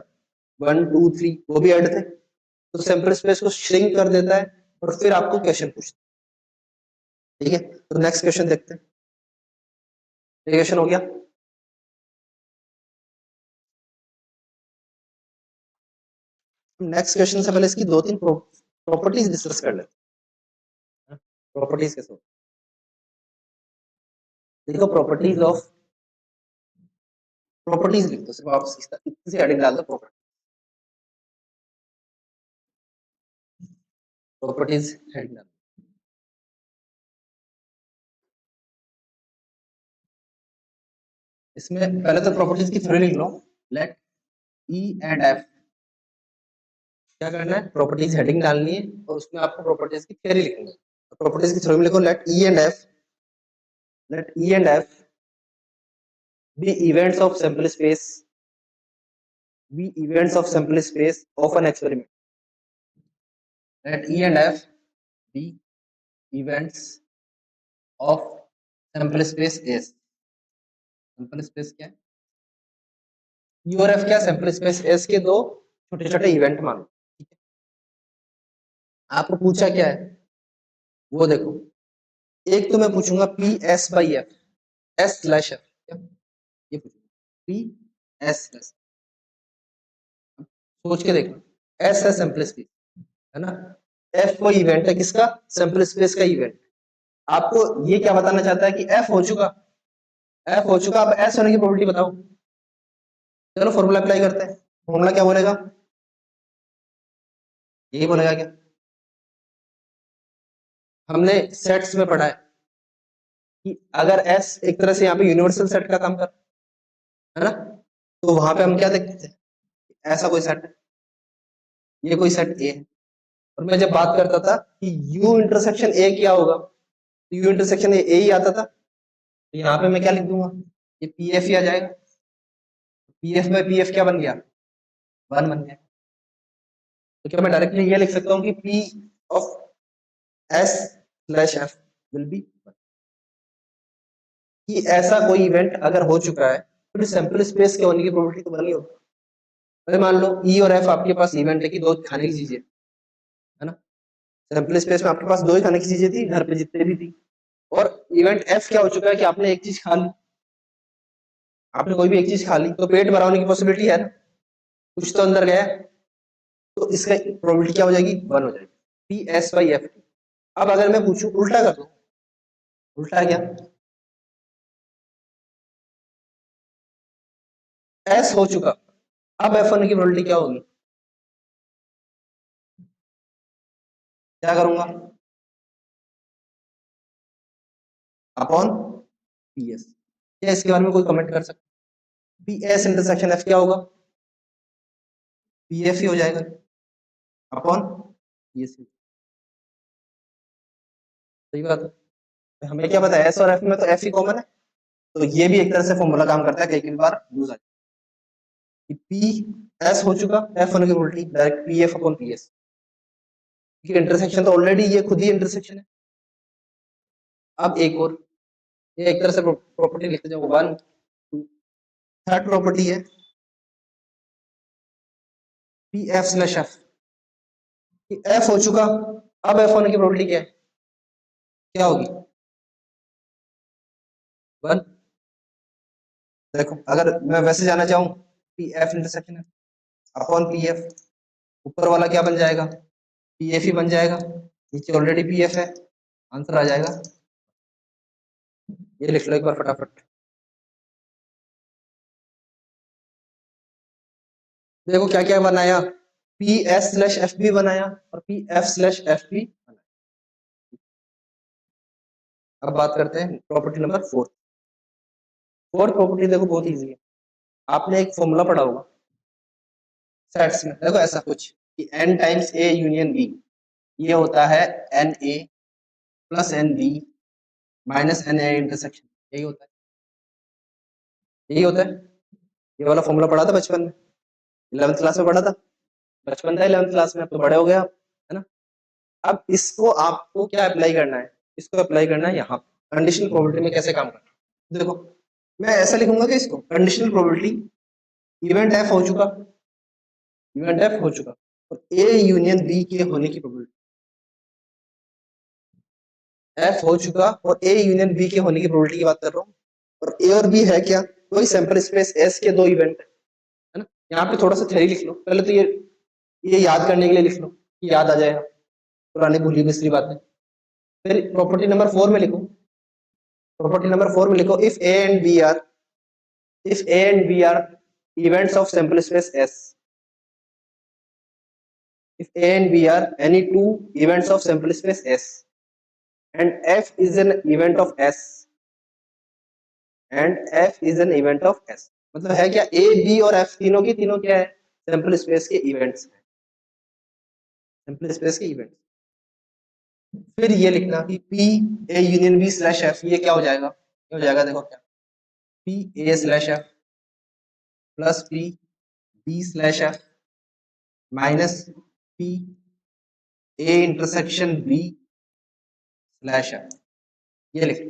1 2 3 वो भी ऐड थे, तो सैंपल स्पेस को श्रिंक कर देता है और फिर आपको क्वेश्चन पूछता है। ठीक है, तो नेक्स्ट क्वेश्चन देखते हैं। ये क्वेश्चन हो गया। नेक्स्ट क्वेश्चन से पहले इसकी 2 3 प्रॉपर्टीज डिस्कस कर लेते हैं। प्रॉपर्टीज कैसे? देखो प्रॉपर्टीज ऑफ, प्रॉपर्टीज लिख दो सिर्फ आप, इतनी सी हेडिंग डाल दो प्रॉपर्टी। प्रॉपर्टीज हेडिंग डाल, इसमें पहले तो प्रॉपर्टीज की थ्योरी लिख लो, लेट ई एंड एफ, क्या करना है, प्रॉपर्टीज हेडिंग डालनी है और उसमें आपको प्रॉपर्टीज की थ्योरी लिखनी है। प्रॉपर्टीज की थ्योरी में लिखो let E and F be events of sample space, be events of sample space of an experiment. Let E and F be events of sample space S. sample space क्या है? E और F क्या, sample space S के दो छोटे छोटे event मानो, ठीक है। आपको पूछा क्या है वो देखो, एक तो मैं पूछूंगा P S by F, S slash F, क्या ये पूछूंगा P S slash, सोच के देखो, S है सैंपल स्पेस है ना, F कोई इवेंट है किसका, सैंपल स्पेस का इवेंट। आपको ये क्या बताना चाहता है कि F हो चुका, F हो चुका, अब S होने की प्रोबेबिलिटी बताओ। चलो फॉर्मूला अप्लाई करते हैं, फॉर्मूला क्या बोलेगा, यही बोलेगा क्या, हमने सेट्स में पढ़ा है कि अगर S एक तरह से यहाँ पे यूनिवर्सल सेट का काम कर, है ना, तो वहां पे हम क्या देखते थे, ऐसा कोई सेट है, ये कोई सेट A है, और मैं जब बात करता था कि U इंटरसेक्शन A क्या होगा, तो U इंटरसेक्शन A ही आता था, तो यहाँ पे मैं क्या लिख दूंगा, ये PF ही आ जाएगा, PF में PF क्या बन गया, 1 बन गया। तो क्या मैं डायरेक्टली ये लिख सकता हूँ कि P of S slash F will be, कि ऐसा कोई इवेंट अगर हो चुका है तो सैंपल स्पेस के होने की प्रोबेबिलिटी तो बनी होगी। अरे मान लो E और F आपके पास इवेंट है कि दो खाने की चीजें, है ना, सैंपल स्पेस में आपके पास दो ही खाने की चीजें थी घर पे जितने भी थी, और इवेंट F क्या हो चुका है कि आपने एक चीज खा ली, आपने कोई भी एक चीज खा ली तो पेट भरा होने की पॉसिबिलिटी है ना, कुछ तो अंदर गया, तो इसका प्रोबेबिलिटी क्या हो जाएगी, 1 हो जाएगी, पी एस बाई एफ। अब अगर मैं पूछूं उल्टा कर दो, उल्टा क्या, एस हो चुका, अब एफ होने की प्रोबेबिलिटी क्या होगी, क्या करूंगा, अपॉन पी एस। क्या इसके बारे में कोई कमेंट कर सकता, पी एस इंटरसेक्शन एफ क्या होगा, पी एफ ही हो जाएगा, अपॉन पी एस। सही बात है, हमें क्या पता है एस और एफ में तो एफ ही कॉमन है, तो ये भी एक तरह से फॉर्मूला काम करता है, कई कई बार यूज आ कि पी एस हो चुका, एफ होने की probability direct P F upon P S, क्योंकि इंटरसेक्शन तो ऑलरेडी ये खुद ही इंटरसेक्शन है। अब एक और, ये एक तरह से प्रॉपर्टी लिखते जाओ, 1 2, थर्ड प्रॉपर्टी है P F slash F, F हो चुका, अब एफ होने की प्रोबेबिलिटी क्या है, क्या होगी, 1। देखो अगर मैं वैसे जाना चाहूँ, पी एफ इंटरसेक्शन है अपॉन पी एफ, ऊपर वाला क्या बन जाएगा, पी एफ ही बन जाएगा, नीचे ऑलरेडी पी एफ है, आंसर आ जाएगा, ये लिख लो एक बार फटाफट। देखो क्या क्या बनाया, पी एस स्लैश एफ भी बनाया और पी एफ स्लैश एफ भी बनाया। अब बात करते हैं प्रॉपर्टी नंबर 4। फोर्थ प्रॉपर्टी देखो बहुत इजी है, आपने एक फॉर्मूला पढ़ा होगा सेट्स में, देखो ऐसा कुछ कि n times a union b, ये होता है n A plus n B minus n A intersection, यही होता है, यही होता है। ये वाला फॉर्मूला पढ़ा था बचपन में, 11th क्लास में पढ़ा था, बचपन था 11th क्लास में, अब तो बड़े हो गए आप, है ना। अब इसको आपको क्या अप्लाई करना है, इसको अप्लाई करना है यहाँ कंडीशनल प्रोबेबिलिटी में कैसे काम करना है। देखो मैं ऐसा लिखूंगा कि इसको कंडीशनल प्रोबेबिलिटी, इवेंट एफ हो चुका, इवेंट एफ हो चुका और ए यूनियन बी के होने की प्रोबेबिलिटी, एफ हो चुका और ए यूनियन बी के होने की प्रोबेबिलिटी की बात कर रहा हूँ, और ए और बी है क्या, कोई सैंपल स्पेस एस के दो इवेंट है ना। यहाँ पे थोड़ा सा थ्योरी लिख लो पहले, तो ये याद करने के लिए लिख लो, याद आ जाएगा, पुरानी भूली बिसरी बातें। फिर प्रॉपर्टी नंबर 4 में लिखो, प्रॉपर्टी नंबर 4 में लिखो if A and B are, if A and B are events of sample space S, if A and B are any two events of sample space S and F is an event of S and F is an event of S, मतलब है क्या, A B और F तीनों की तीनों क्या है, sample space के इवेंट्स हैं, सैंपल स्पेस के इवेंट्स। फिर ये लिखना कि P A union B slash F, ये क्या हो जाएगा, क्या हो जाएगा, देखो क्या, P A slash F plus P B slash F minus P A intersection B slash F, ये लिख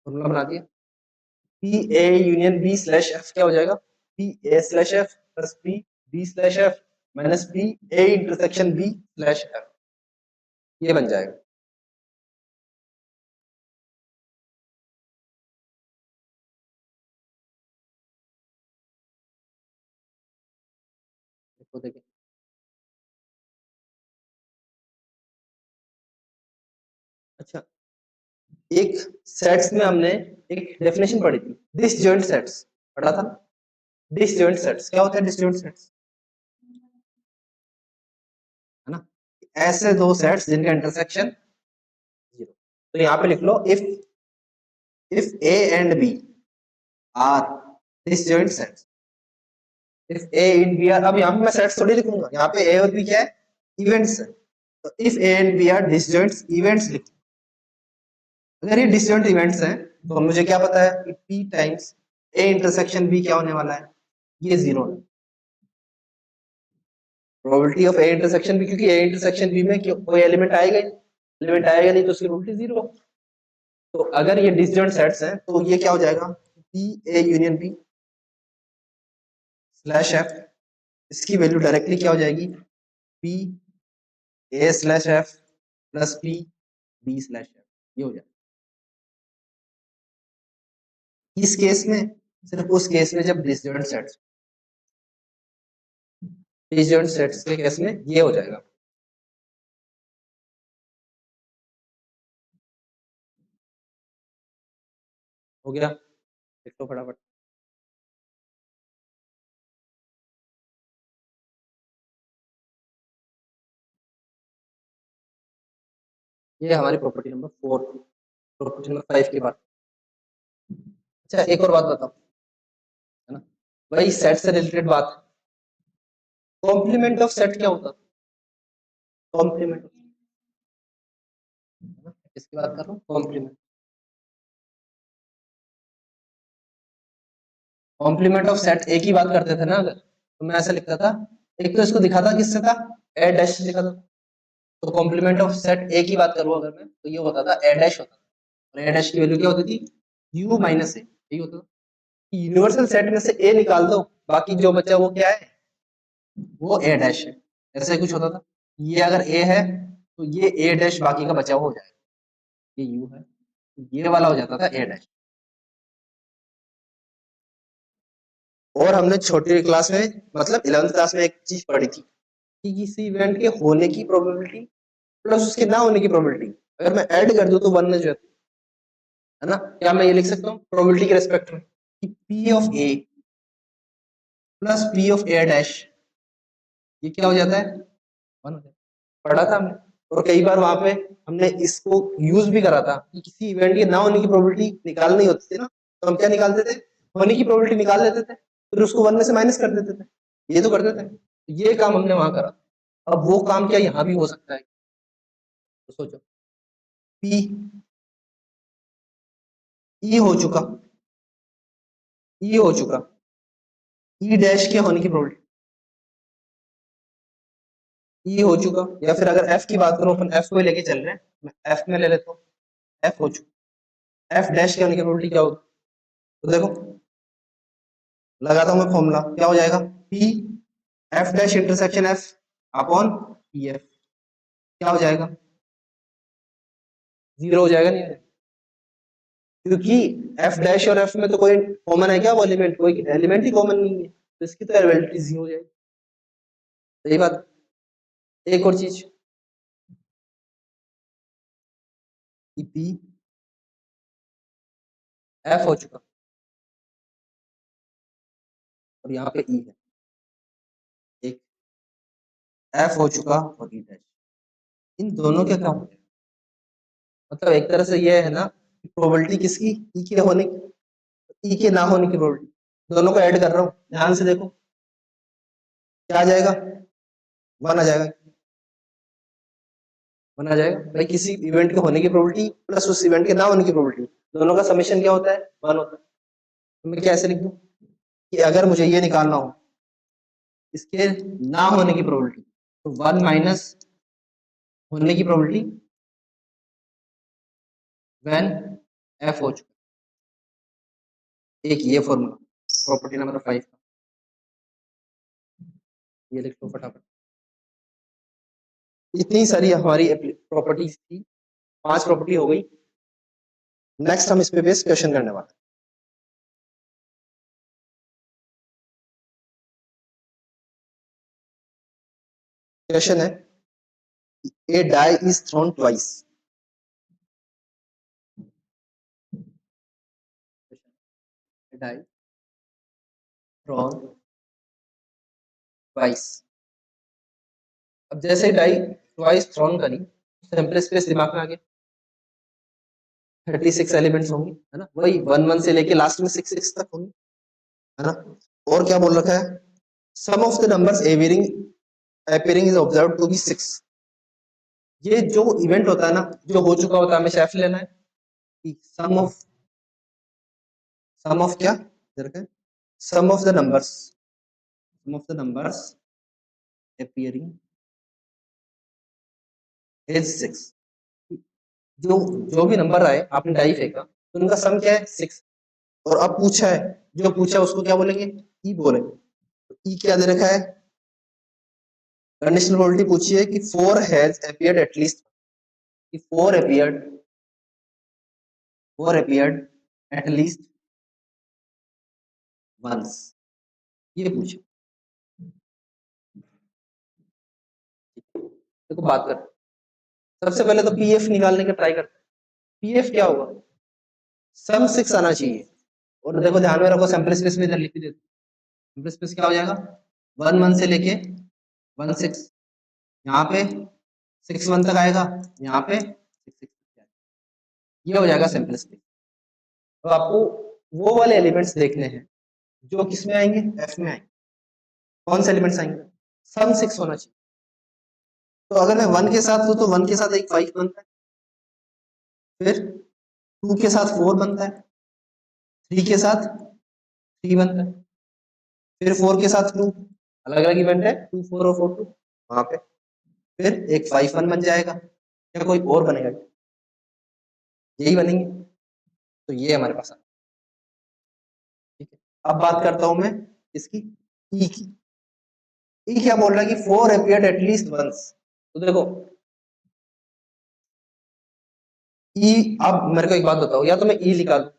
फॉर्मूला बना दिया। P A union B slash F क्या हो जाएगा, P A slash F plus P B slash F minus P A intersection B slash F, ये बन जाएगा। देखो देखिए, अच्छा, एक सेट्स में हमने एक डेफिनेशन पढ़ी थी, डिसजॉइंट सेट्स पढ़ा था। डिसजॉइंट सेट्स क्या होता है, डिसजॉइंट सेट्स है ना, ऐसे दो सेट्स जिनका इंटरसेक्शन जीरो। तो यहाँ पे लिख लो if A and B are disjoint sets, if A in B are, अब यहाँ पे मैं सेट्स थोड़ी लिखूंगा, यहाँ पे ए और बी क्या है, इवेंट्स है, तो if A and B are disjoint events लिखो। अगर ये डिसजॉइंट इवेंट्स हैं तो मुझे क्या पता है कि p times a intersection b क्या होने वाला है, ये जीरो है। Probability of a intersection b, क्योंकि a इंटरसेक्शन b में कोई एलिमेंट आएगा ही, एलिमेंट आएगा नहीं तो उसकी प्रोबेबिलिटी जीरो। तो अगर ये डिसजॉइंट सेट्स हैं तो ये क्या हो जाएगा, p a union b slash f, इसकी वैल्यू डायरेक्टली क्या हो जाएगी, p a slash f plus p b slash f, ये हो जाएगा। इस केस में, सिर्फ उस केस में जब डिसजॉइंट सेट्स के केस में ये हो जाएगा। हो गया, देख लो फटाफट। ये हमारी प्रॉपर्टी नंबर 4, प्रॉपर्टी नंबर 5 की बात। अच्छा, एक और बात बताओ, है ना, भाई सेट से रिलेटेड बात, कॉम्प्लीमेंट ऑफ सेट क्या होता है, कॉम्प्लीमेंट, किसकी बात कर रहा हूँ, कॉम्प्लीमेंट, कॉम्प्लीमेंट ऑफ सेट एक ही बात करते थे ना, अगर तो मैं ऐसा लिखता था, एक तो इसको दिखाता किससे था, ए डैश से दिखाता, तो कॉम्प्लीमेंट ऑफ सेट एक ही बात करूँ अगर मैं, तो ये होता था ए डैश होता था, और ए डैश की वैल्यू क्या होती थी, यू माइनस ए, यही होता था। यूनिवर्सल सेट में से ए निकाल दो, बाकी जो बचा वो क्या है, वो ए डैश है, ऐसे कुछ होता था। ये अगर ए है तो ये ए डैश बाकी का बचा हुआ हो जाएगा, ये यू है, ये वाला हो जाता था ए डैश। और हमने छोटी क्लास में, मतलब 11th क्लास में एक चीज पढ़ी थी कि किसी इवेंट के होने की प्रोबेबिलिटी प्लस उसके ना होने की प्रोबेबिलिटी अगर मैं ऐड कर दूं तो 1 हो जाती है ना। क्या मैं ये लिख सकता हूँ प्रोबेबिलिटी के रेस्पेक्ट में कि P of A plus P of A dash, ये क्या हो जाता है, 1 हो जाता है। पढ़ा था हमने, और कई बार वहां पे हमने इसको यूज भी करा था कि किसी इवेंट के ना होने की प्रोबेबिलिटी निकालनी होती थी ना, तो हम क्या निकालते थे, होने की प्रोबेबिलिटी निकाल लेते थे, फिर उसको 1 में से माइनस कर देते थे, ये तो करते थे। ये काम हमने वहां करा। अब वो काम क्या यहाँ भी हो सकता है, तो सोचो, पी ई हो चुका, ई हो चुका, ई डैश के होने की प्रोबेबिलिटी ई हो चुका, या फिर अगर एफ की बात करूं, अपन एफ को लेके चल रहे हैं, मैं एफ में ले लेता हूँ, एफ हो चुका, एफ डैश के होने की प्रोबेबिलिटी क्या होगी, तो देखो लगाता हूं मैं फॉर्मूला, क्या हो जाएगा, P F dash intersection F upon P F, क्या हो जाएगा, जीरो हो जाएगा, नहीं, क्योंकि एफ डैश और एफ में तो कोई कॉमन है क्या, वो एलिमेंट, कोई एलिमेंट ही कॉमन नहीं है, तो इसकी तो एबिलिटी जीरो हो जाएगी। सही बात। एक और चीज, पी एफ हो चुका और यहाँ पे ई है, एक एफ हो चुका और ई डैश, इन दोनों के क्या हो गया, मतलब एक तरह से ये है ना प्रोबेबिलिटी किसकी, ई के होने की, ई के ना होने की प्रोबेबिलिटी, दोनों को ऐड कर रहा हूँ, ध्यान से देखो क्या आ जाएगा, वन आ जाएगा, वन आ जाएगा भाई, किसी इवेंट के होने की प्रोबेबिलिटी प्लस उस इवेंट के ना होने की प्रोबेबिलिटी, दोनों का समेशन क्या होता है, वन होता है। तो मैं क्या ऐसे लिख दूं कि अगर मुझे ये निकालना हो इसके ना होने की प्रोबेबिलिटी, तो वन माइनस होने की प्रोबेबिलिटी व्हेन एफ हो चुका, एक ये फॉर्मूला प्रॉपर्टी नंबर 5 का, ये लिख लो फटाफट। इतनी सारी हमारी प्रॉपर्टीज थी, 5 प्रॉपर्टी हो गई। नेक्स्ट हम इस पे बेस क्वेश्चन करने वाले हैं। क्वेश्चन है a die is thrown twice, die thrown twice. अब जैसे डाई ट्वाइस थ्रोन करी, सैंपल स्पेस दिमाग में आ गया, 36 एलिमेंट्स होंगे, है ना, वही 1 1 से लेके लास्ट में 6 6 तक होंगे, है ना। और क्या बोल रखा है, sum of the numbers appearing is observed to be 6। ये जो इवेंट होता है ना, जो हो चुका होता है, हमें शेफ लेना है कि सम ऑफ क्या sum of the numbers appearing is 6। जो जो भी नंबर आए आपने डाई फेंका तो उनका सम क्या है 6, और अब पूछा है, जो पूछा है उसको क्या बोलेंगे, ई बोलेंगे। तो ई क्या दे रखा है, कंडीशनल प्रोबेबिलिटी पूछी है कि 4 हैज अपीयर्ड एटलीस्ट, कि 4 appeared at least once, ये पूछे। देखो बात कर, सबसे पहले तो पीएफ निकालने का ट्राई करते हैं। पीएफ क्या होगा, सम 6 आना चाहिए, और देखो ध्यान में रखो सैंपल स्पेस में इधर लिख देते, सैंपल स्पेस क्या हो जाएगा 1 1 से लेके 1 6, यहाँ पे 6 1 तक आएगा, यहाँ पे 6 6 तक आएगा, ये हो जाएगा सैंपल स्पेस। तो आपको वो वाले एलिमेंट्स देखने हैं जो किसमें आएंगे, एफ में आएंगे। कौन से एलिमेंट्स आएंगे, सम 6 होना चाहिए। तो अगर मैं 1 के साथ हूं तो 1 के साथ एक 5 बनता है, फिर 2 के साथ 4 बनता है, 3 के साथ 3 बनता है, फिर 4 के साथ 2, अलग अलग इवेंट है 2 4 और 4 2 वहां पे, फिर एक 5 1 बन जाएगा, या कोई और बनेगा, यही बनेंगे। तो ये हमारे पास ठीक है। अब बात करता हूं मैं इसकी ई की। ई क्या बोल रहा है कि 4 अपीयर्ड एटलीस्ट वंस। तो देखो ई, अब मेरे को एक बात बताओ, या तो मैं ई निकालू,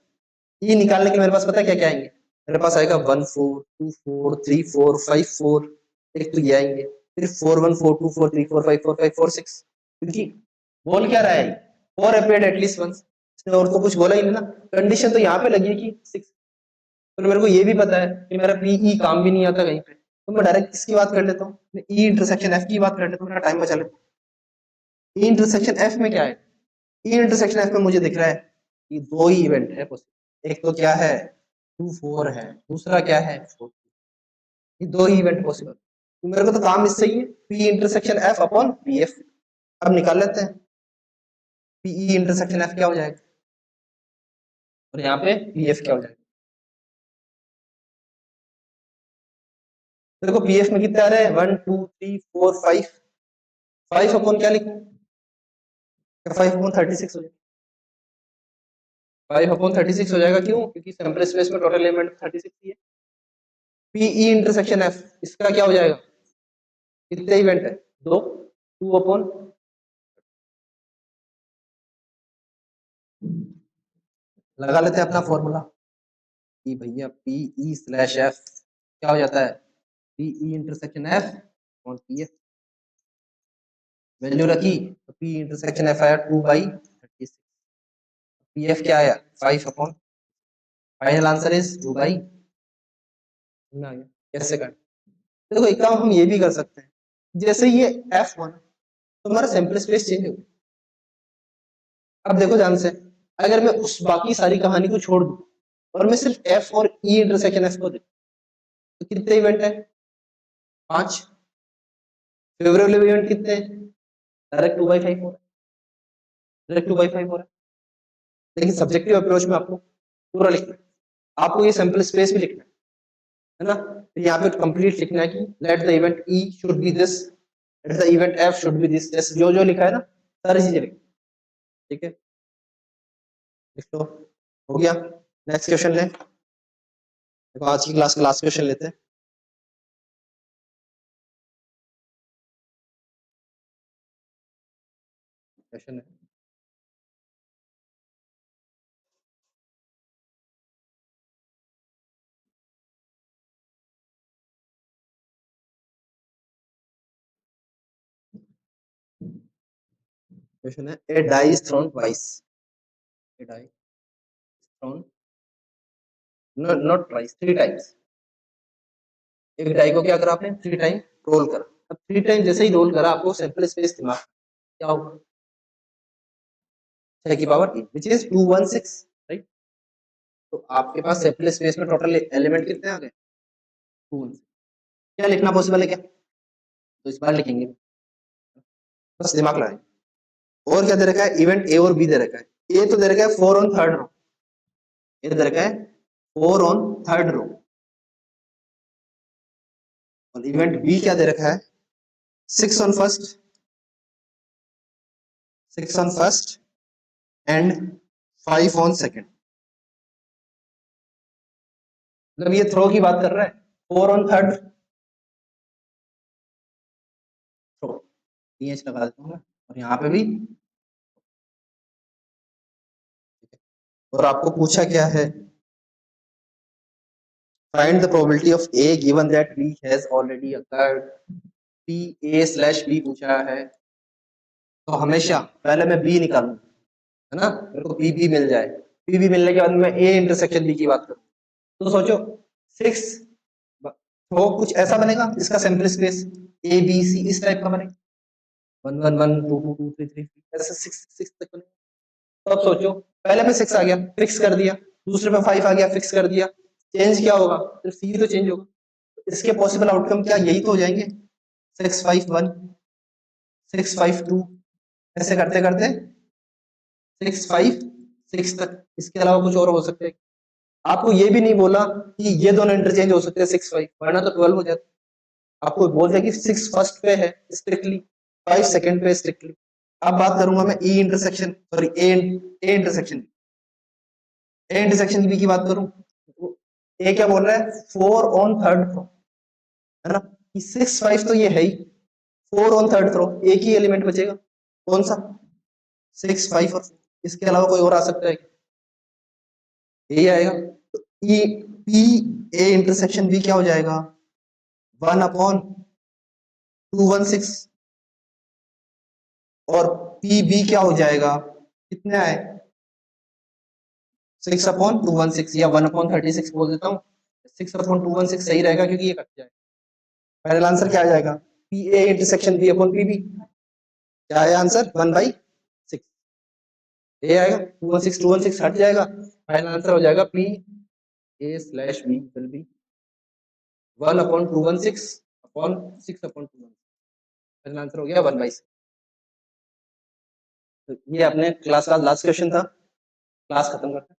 ई निकालने के मेरे पास पता है क्या क्या आएंगे, मेरे पास आएगा 1 4 2 4 3 4 5 4, एक तो ये आएंगे, फिर 4 1 4 2 4 3 4 5 4 5 4 6, क्योंकि बोल क्या रहा है 4 अपीयर्ड एटलीस्ट वंस, इसने और तो कुछ बोला ही नहीं ना, कंडीशन तो यहाँ पे लगी है कि 6। तो मेरे को ये भी पता है कि मेरा पीई काम भी नहीं आता कहीं पे, तो मैं डायरेक्ट किसकी बात कर लेता हूँ, ई इंटरसेक्शन एफ की बात कर लेता हूँ, मेरा टाइम बचा लेता हूँ। ई इंटरसेक्शन एफ में क्या है, ई इंटरसेक्शन एफ में मुझे दिख रहा है कि 2 ही इवेंट है possible। एक तो क्या है 2 4 है, दूसरा क्या है 4, ये 2 ही इवेंट पॉसिबल। तो मेरे को तो काम इससे ही है, P intersection F upon P F. अब निकाल लेते हैं, पीई इंटरसेक्शन एफ क्या हो जाएगा, और यहाँ पे पी एफ क्या हो जाएगा। देखो पी एफ में कितने आ रहे हैं 1 2 3 4 5, 5 अपॉन क्या लिखूं, 5 अपॉन 36 हो जाएगा, 5 अपॉन 36 हो जाएगा, क्यों, क्योंकि सैंपल स्पेस में टोटल एलिमेंट 36 ही है। पीई इंटरसेक्शन एफ इसका क्या हो जाएगा, कितने इवेंट है 2, 2 अपॉन, लगा लेते हैं अपना फॉर्मूला कि भैया पीई स्लैश एफ क्या हो जाता है, पीई इंटरसेक्शन एफ और पी एफ, वैल्यू रखी तो पी इंटरसेक्शन एफ आया 2/36, पी एफ क्या आया 5 अपॉन, फाइनल आंसर इज 2/, कैसे कर, देखो एक काम हम ये भी कर सकते हैं, जैसे ये F1 तो हमारा सैंपल स्पेस चेंज हो। अब देखो ध्यान से, अगर मैं उस बाकी सारी कहानी को छोड़ दूं और मैं सिर्फ F और E इंटरसेक्शन F को देखूं तो कितने इवेंट है? 5। फेवरेबल इवेंट कितने हैं? डायरेक्ट 2/5 हो रहा है, डायरेक्ट 2/5 हो रहा है। लेकिन सब्जेक्टिव अप्रोच में आपको पूरा लिखना है, आपको ये सैंपल स्पेस भी लिखना है ना। तो यहाँ पे कंप्लीट लिखना है कि let the event E should be this, let the event F should be this, जैसे जो जो लिखा है ना सारी चीजें लिख, ठीक है, लिख लो। हो गया। नेक्स्ट क्वेश्चन ले, देखो आज की क्लास का लास्ट क्वेश्चन लेते हैं। क्वेश्चन है, क्वेश्चन है a die is thrown twice, a die thrown not twice, 3 times. एक डाई को क्या करा आपने? 3 टाइम रोल करा। अब 3 टाइम जैसे ही रोल करा आपको सैंपल स्पेस दिमाग क्या होगा? 6 की पावर 3 व्हिच इज 216, राइट। तो आपके पास सैंपल स्पेस में टोटल एलिमेंट कितने आ गए? 216। क्या लिखना पॉसिबल है क्या? तो इस बार लिखेंगे, बस दिमाग लगाएं। और क्या दे रखा है? इवेंट ए और बी दे रखा है। ए तो दे रखा है 4 ऑन थर्ड रो, ये दे रखा है 4 ऑन थर्ड रो, और इवेंट बी क्या दे रखा है? 6 on first, 6 on first and 5 on second. मतलब ये थ्रो की बात कर रहा है, 4 ऑन थर्ड थ्रो, TH लगा देता हूँ मैं, और यहाँ पे भी। और आपको पूछा क्या है? Find the probability of A given that B has already occurred. P A slash B पूछा है, तो हमेशा पहले मैं बी निकालूं, है ना, मेरे को पी बी मिल जाए। पी बी मिलने के बाद मैं ए इंटरसेक्शन बी की बात करूं, तो सोचो 6 तो कुछ ऐसा बनेगा इसका sample space A B C इस टाइप का बनेगा, 1 1 1 2 2 2 3 3 ऐसे 6 6 तक बनेगा। तो अब सोचो, पहले पे 6 आ गया फिक्स कर दिया, दूसरे पे 5 आ गया फिक्स कर दिया, चेंज क्या होगा? सिर्फ सी तो चेंज होगा। इसके पॉसिबल आउटकम क्या यही तो हो जाएंगे? 6 5 1, 6 5 2, ऐसे करते करते 6 5 6 तक। इसके अलावा कुछ और हो सकता है? आपको ये भी नहीं बोला कि ये दोनों इंटरचेंज हो सकते हैं 6 5, वरना तो 12 हो जाता। आपको बोल दिया कि 6 फर्स्ट पे है स्ट्रिक्टली, 5 सेकंड पे स्ट्रिक्टली। अब बात करूंगा मैं E intersection, sorry A intersection, A intersection B की बात करूं, ए क्या बोल रहा है? 4 ऑन थर्ड थ्रो, है ना, 6 5 तो ये है ही, 4 ऑन थर्ड थ्रो, एक ही एलिमेंट बचेगा, कौन सा? 6 5 और इसके अलावा कोई और आ सकता है? यही आएगा। तो E P A intersection B क्या हो जाएगा? 1/216, और पी बी क्या हो जाएगा? कितने आए? 6/216, या 1/36 बोल देता हूँ। 6/216 सही रहेगा क्योंकि ये कट जाएगा। फाइनल आंसर क्या आ जाएगा? P A intersection B upon P B. क्या है आंसर? 1/6। ये आएगा 216 हट जाएगा, फाइनल आंसर हो जाएगा P A slash B will be 1/216 upon 6/216। Final answer हो गया 1/6। तो ये अपने क्लास का लास्ट क्वेश्चन था, क्लास खत्म करते हैं।